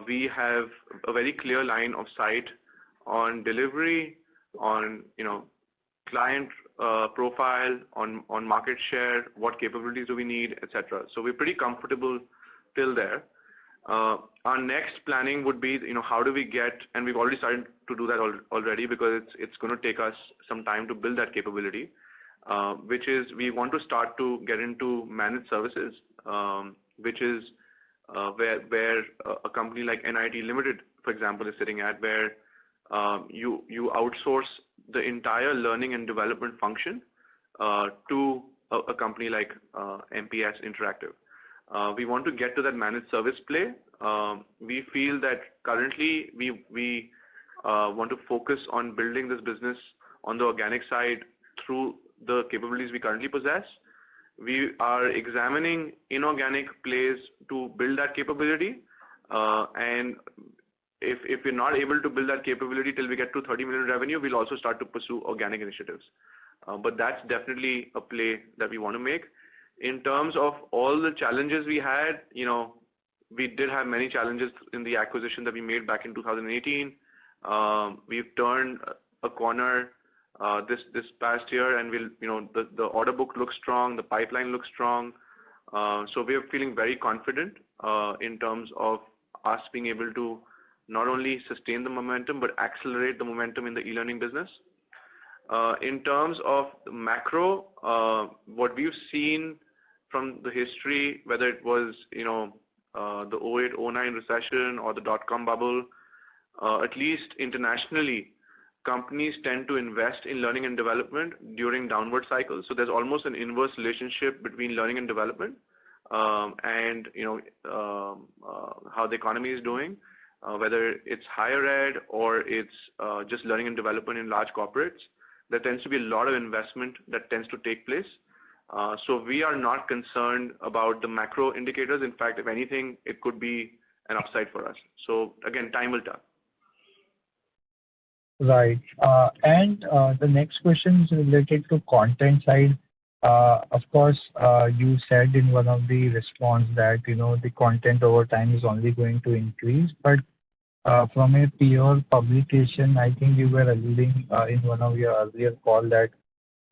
we have a very clear line of sight on delivery, on client profile, on market share, what capabilities do we need, etc. So we're pretty comfortable till there. Our next planning would be, how do we get, and we've already started to do that already, because it's going to take us some time to build that capability, which is we want to start to get into managed services, which is where a company like NIT Limited, for example, is sitting at, where you outsource the entire learning and development function to a company like MPS Interactive. We want to get to that managed service play. We feel that currently we want to focus on building this business on the organic side through the capabilities we currently possess. We are examining inorganic plays to build that capability. And if we're not able to build that capability till we get to 30 million revenue, we'll also start to pursue organic initiatives. But that's definitely a play that we want to make. In terms of all the challenges we had, we did have many challenges in the acquisition that we made back in 2018. We've turned a corner this past year, and the order book looks strong, the pipeline looks strong. So we are feeling very confident in terms of us being able to not only sustain the momentum but accelerate the momentum in the e-learning business. In terms of the macro, what we've seen from the history, whether it was the 08-09 recession or the dot-com bubble, at least internationally, companies tend to invest in learning and development during downward cycles. So there's almost an inverse relationship between learning and development and how the economy is doing, whether it's higher ed or it's just learning and development in large corporates. There tends to be a lot of investment that tends to take place. So we are not concerned about the macro indicators. In fact, if anything, it could be an upside for us. So again, time will tell. Right. And the next question is related to content side. Of course, you said in one of the response that, the content over time is only going to increase. But from a pure publication, I think you were alluding in one of your earlier call that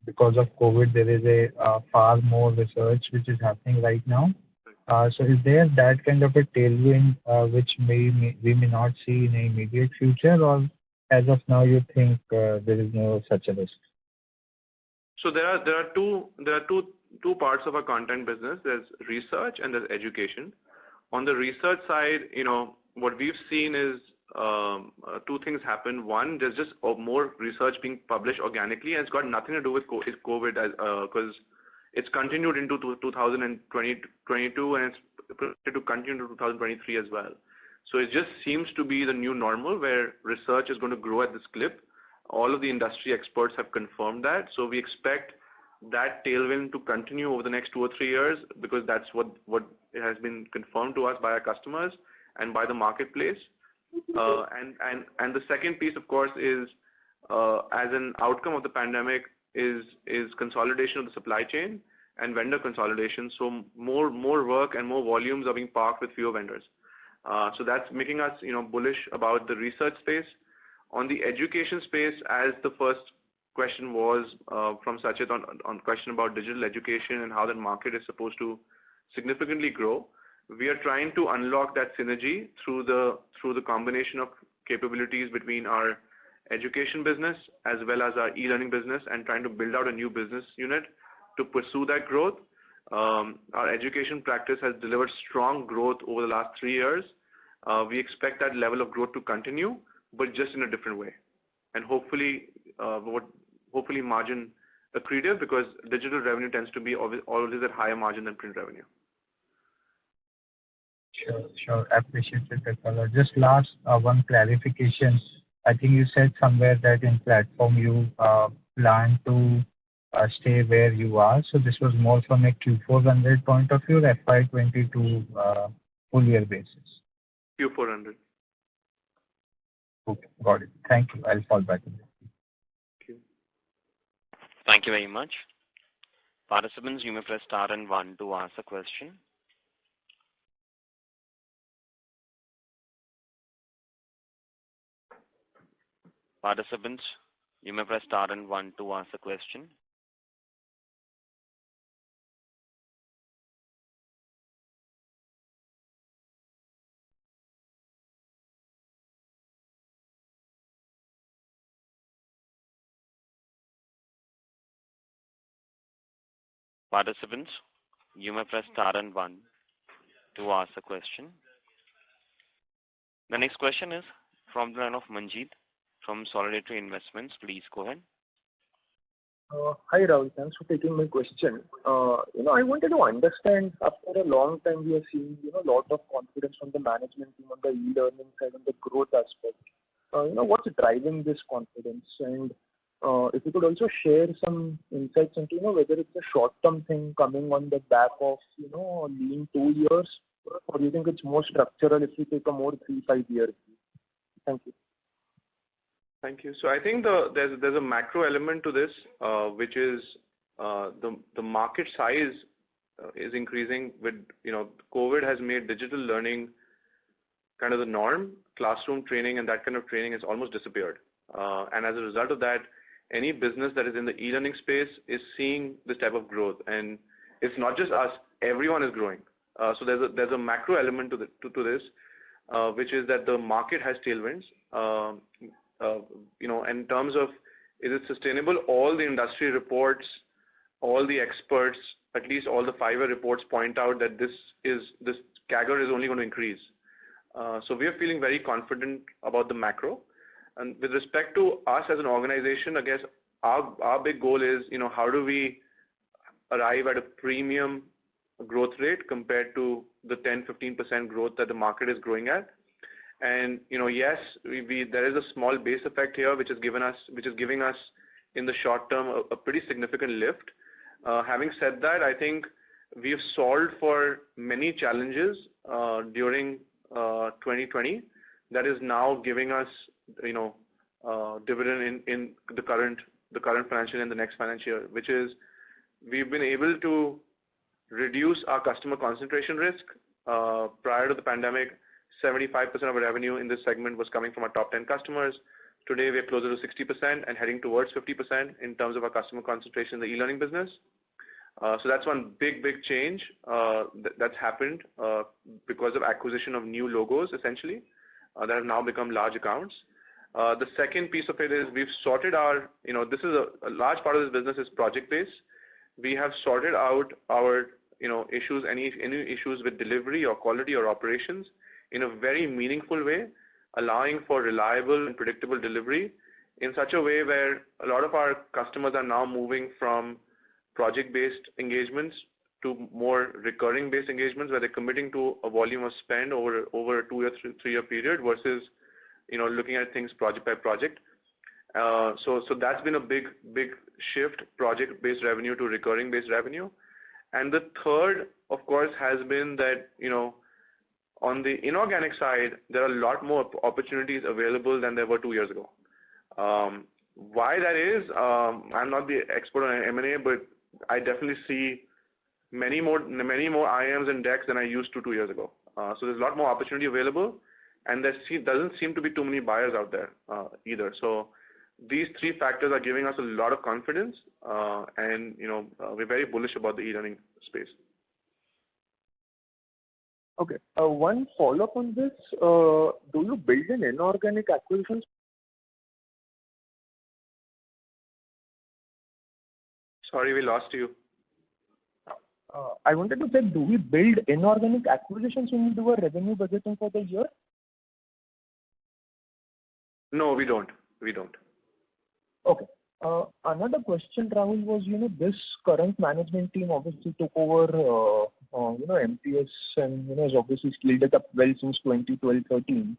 because of COVID, there is a far more research which is happening right now. So is there that kind of a tailwind which we may not see in the immediate future, or as of now you think there is no such a risk? So there are two parts of our content business. There's research and there's education. On the research side, what we've seen is two things happen. One, there's just more research being published organically, and it's got nothing to do with COVID, because it's continued into 2022 and it's projected to continue into 2023 as well. So it just seems to be the new normal where research is going to grow at this clip. All of the industry experts have confirmed that. So we expect that tailwind to continue over the next 2 or 3 years, because that's what has been confirmed to us by our customers and by the marketplace. And the second piece, of course, is as an outcome of the pandemic is consolidation of the supply chain and vendor consolidation. So more work and more volumes are being parked with fewer vendors. So that's making us, bullish about the research space. On the education space, as the first question was from Sachit on question about digital education and how that market is supposed to significantly grow. We are trying to unlock that synergy through the combination of capabilities between our education business as well as our e-learning business, and trying to build out a new business unit to pursue that growth. Our education practice has delivered strong growth over the last 3 years. We expect that level of growth to continue, but just in a different way, and hopefully margin accretive, because digital revenue tends to be always at higher margin than print revenue. Sure. Appreciated that color. Just last one clarification. I think you said somewhere that in platform you plan to stay where you are. So this was more from a Q4 run rate point of view, or FY22 full year basis? Q4 100. Okay, got it. Thank you. I'll fall back in there. Thank you. Thank you very much. Participants, you may press star and 1 to ask a question. Participants, you may press star and 1 to ask a question. Participants, you may press star and 1 to ask a question. The next question is from the line of Manjeet from Solidarity Investments. Please go ahead. Hi Rahul, thanks for taking my question. I wanted to understand, after a long time we are seeing a lot of confidence from the management team on the e-learning side and the growth aspect. What's driving this confidence, and if you could also share some insights into whether it's a short-term thing coming on the back of lean 2 years, or do you think it's more structural if you take a more 3-5 years view? Thank you. Thank you. So I think there's a macro element to this, which is the market size is increasing with COVID has made digital learning kind of the norm. Classroom training and that kind of training has almost disappeared, and as a result of that, any business that is in the e-learning space is seeing this type of growth, and it's not just us; everyone is growing. So there's a macro element to this, which is that the market has tailwinds. In terms of is it sustainable, all the industry reports, all the experts, at least all the 5-year reports point out that this CAGR is only going to increase. So we are feeling very confident about the macro. And with respect to us as an organization, I guess our big goal is, how do we arrive at a premium growth rate compared to the 10-15% growth that the market is growing at. And yes, there is a small base effect here, which is giving us in the short term a pretty significant lift. Having said that, I think we have solved for many challenges during 2020 that is now giving us dividend in the current financial and the next financial year, which is we've been able to reduce our customer concentration risk. Prior to the pandemic, 75% of our revenue in this segment was coming from our top 10 customers. Today, we are closer to 60% and heading towards 50% in terms of our customer concentration in the e-learning business. So that's one big change that's happened because of acquisition of new logos, essentially, that have now become large accounts. The second piece of it is we've sorted our, this is a large part of this business is project-based. We have sorted out our, issues, any issues with delivery or quality or operations in a very meaningful way, allowing for reliable and predictable delivery in such a way where a lot of our customers are now moving from project-based engagements to more recurring-based engagements, where they're committing to a volume of spend over a 2 or 3 year period versus, looking at things project by project. So that's been a big shift, project-based revenue to recurring-based revenue. And the third, of course, has been that, On the inorganic side, there are a lot more opportunities available than there were 2 years ago. Why that is, I'm not the expert on M&A, but I definitely see many more IMs and decks than I used to 2 years ago. So there's a lot more opportunity available, and there doesn't seem to be too many buyers out there either. So these three factors are giving us a lot of confidence, and we're very bullish about the e-learning space. Okay. One follow-up on this. Do you build in inorganic acquisitions? Sorry, we lost you. I wanted to check, do we build inorganic acquisitions when we do a revenue budgeting for the year? No, we don't. Okay. Another question, Rahul, was, this current management team obviously took over, MPS and, has obviously scaled it up well since 2012-13,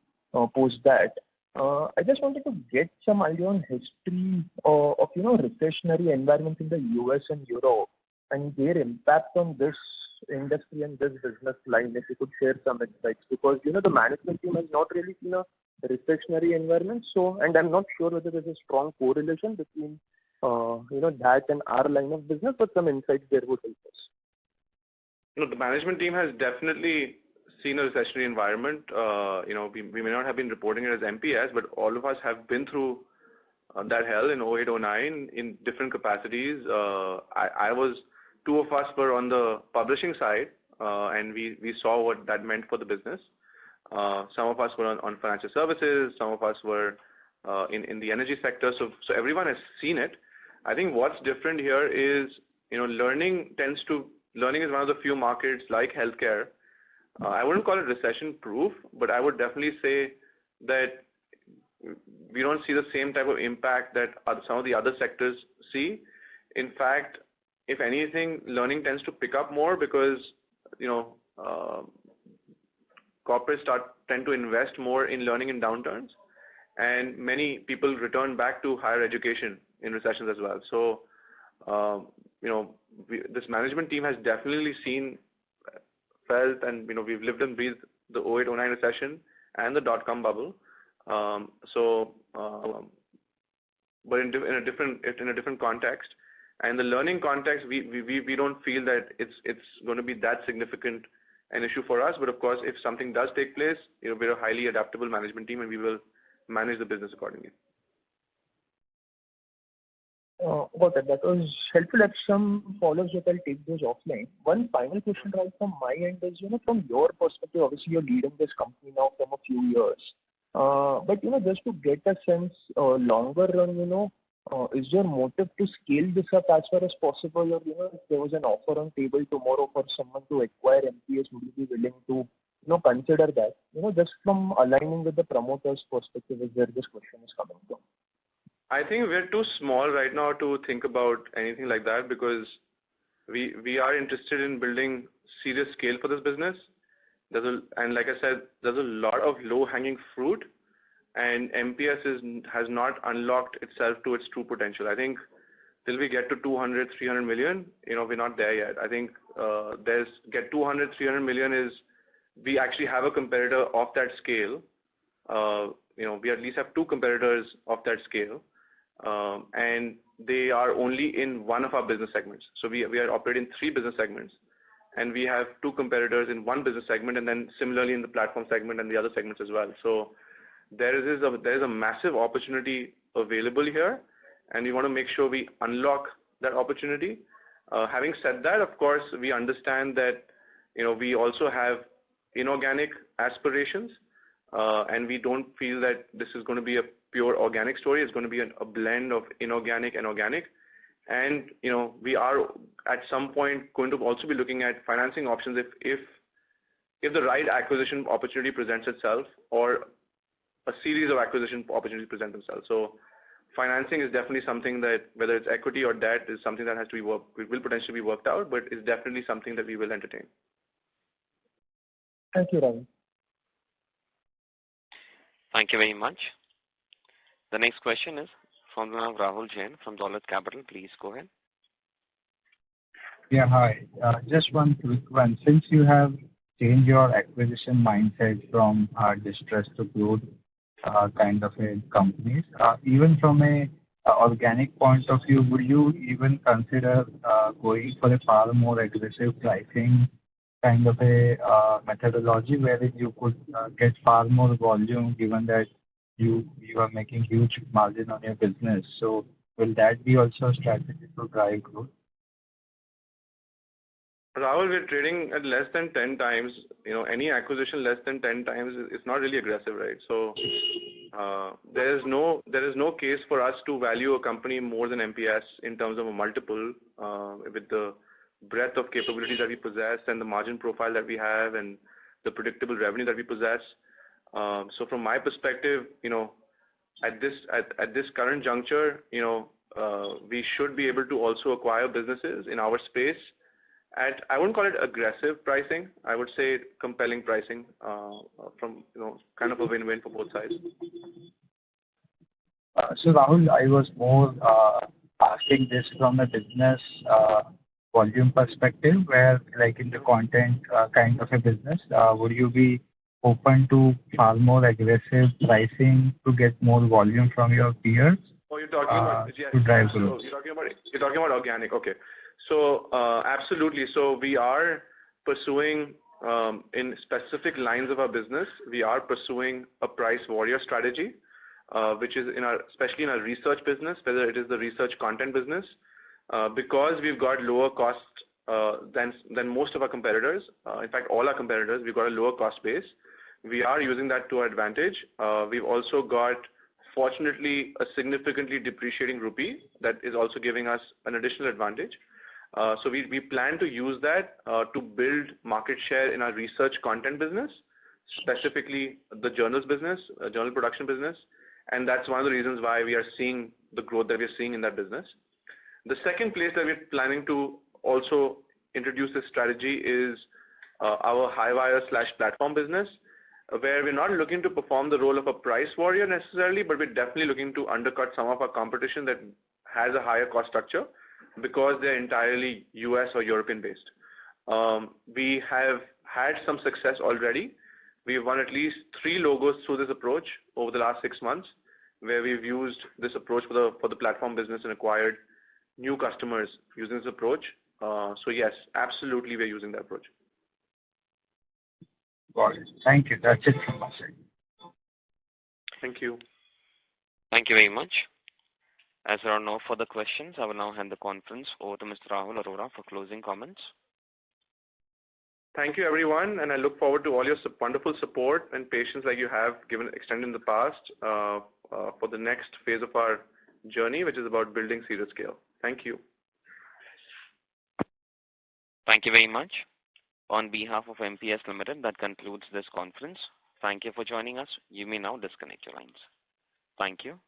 post that. I just wanted to get some idea on history of, recessionary environments in the US and Europe and their impact on this industry and this business line, if you could share some insights. Because, the management team has not really seen a recessionary environment. So, and I'm not sure whether there's a strong correlation between, that and our line of business, but some insights there would help us. The management team has definitely seen a recessionary environment. We may not have been reporting it as MPS, but all of us have been through that hell in 08-09 in different capacities. Two of us were on the publishing side, and we saw what that meant for the business. Some of us were on financial services, some of us were in the energy sector. So everyone has seen it. I think what's different here is, learning is one of the few markets like healthcare. I wouldn't call it recession-proof, but I would definitely say that we don't see the same type of impact that some of the other sectors see. In fact, if anything, learning tends to pick up more because, corporates tend to invest more in learning in downturns, and many people return back to higher education in recessions as well. So, this management team has definitely felt, and we've lived and breathed the 08-09 recession and the dot-com bubble. But in a different context. And the learning context, we don't feel that it's going to be that significant an issue for us. But of course, if something does take place, we're a highly adaptable management team, and we will manage the business accordingly. Got it. That was helpful. At some follow-ups that I'll take those offline. One final question right from my end is, from your perspective, obviously you're leading this company now from a few years. But, just to get a sense, longer run, is your motive to scale this up as far as possible, or, if there was an offer on table tomorrow for someone to acquire MPS, would you be willing to, consider that? Just from aligning with the promoter's perspective is where this question is coming from. I think we're too small right now to think about anything like that, because we are interested in building serious scale for this business. And like I said, there's a lot of low-hanging fruit, and MPS has not unlocked itself to its true potential. I think till we get to 200, 300 million, we're not there yet. I think get 200, 300 million is, we actually have a competitor of that scale. We at least have two competitors of that scale. And they are only in one of our business segments. So we are operating 3 business segments, and we have 2 competitors in one business segment, and then similarly in the platform segment and the other segments as well. So there is a massive opportunity available here, and we want to make sure we unlock that opportunity. Having said that, of course, we understand that we also have inorganic aspirations, and we don't feel that this is going to be a pure organic story. It's going to be a blend of inorganic and organic. And, we are at some point going to also be looking at financing options if the right acquisition opportunity presents itself, or a series of acquisition opportunities present themselves. So financing is definitely something that, whether it's equity or debt, is something that has to be will potentially be worked out, but it's definitely something that we will entertain. Thank you, Ravi. Thank you very much. The next question is from Rahul Jain from Dolat Capital. Please go ahead. Yeah, hi. Just one quick one. Since you have change your acquisition mindset from distressed to growth kind of a companies? Even from a organic point of view, would you even consider going for a far more aggressive pricing kind of a methodology wherein you could get far more volume given that you are making huge margin on your business? So will that be also a strategy to drive growth? Rahul, we're trading at less than 10 times. Any acquisition less than 10 times is not really aggressive, right? So there is no case for us to value a company more than MPS in terms of a multiple with the breadth of capabilities that we possess and the margin profile that we have and the predictable revenue that we possess. So from my perspective, at this current juncture, we should be able to also acquire businesses in our space at, I wouldn't call it aggressive pricing. I would say compelling pricing from, kind of a win-win for both sides. So Rahul, I was more asking this from a business volume perspective, where like in the content kind of a business, would you be open to far more aggressive pricing to get more volume from your peers? Oh, you're talking about yes, to drive growth. You're talking about organic, okay. So absolutely. So we are pursuing in specific lines of our business, we are pursuing a price warrior strategy, which is especially in our research business, whether it is the research content business, because we've got lower cost than most of our competitors. In fact, all our competitors, we've got a lower cost base. We are using that to our advantage. We've also got, fortunately, a significantly depreciating rupee that is also giving us an additional advantage. So we plan to use that to build market share in our research content business, specifically the journals business, journal production business, and that's one of the reasons why we are seeing the growth that we're seeing in that business. The second place that we're planning to also introduce this strategy is our Highwire/platform business, where we're not looking to perform the role of a price warrior necessarily, but we're definitely looking to undercut some of our competition that has a higher cost structure because they're entirely US or European based. We have had some success already. We've won at least 3 logos through this approach over the last 6 months, where we've used this approach for the platform business and acquired new customers using this approach. So yes, absolutely, we're using that approach. Got it. Thank you. That's it from my side. Thank you. Thank you very much. As there are no further questions, I will now hand the conference over to Mr. Rahul Arora for closing comments. Thank you, everyone, and I look forward to all your wonderful support and patience that you have extended in the past for the next phase of our journey, which is about building serious scale. Thank you. Thank you very much. On behalf of MPS Limited, that concludes this conference. Thank you for joining us. You may now disconnect your lines. Thank you.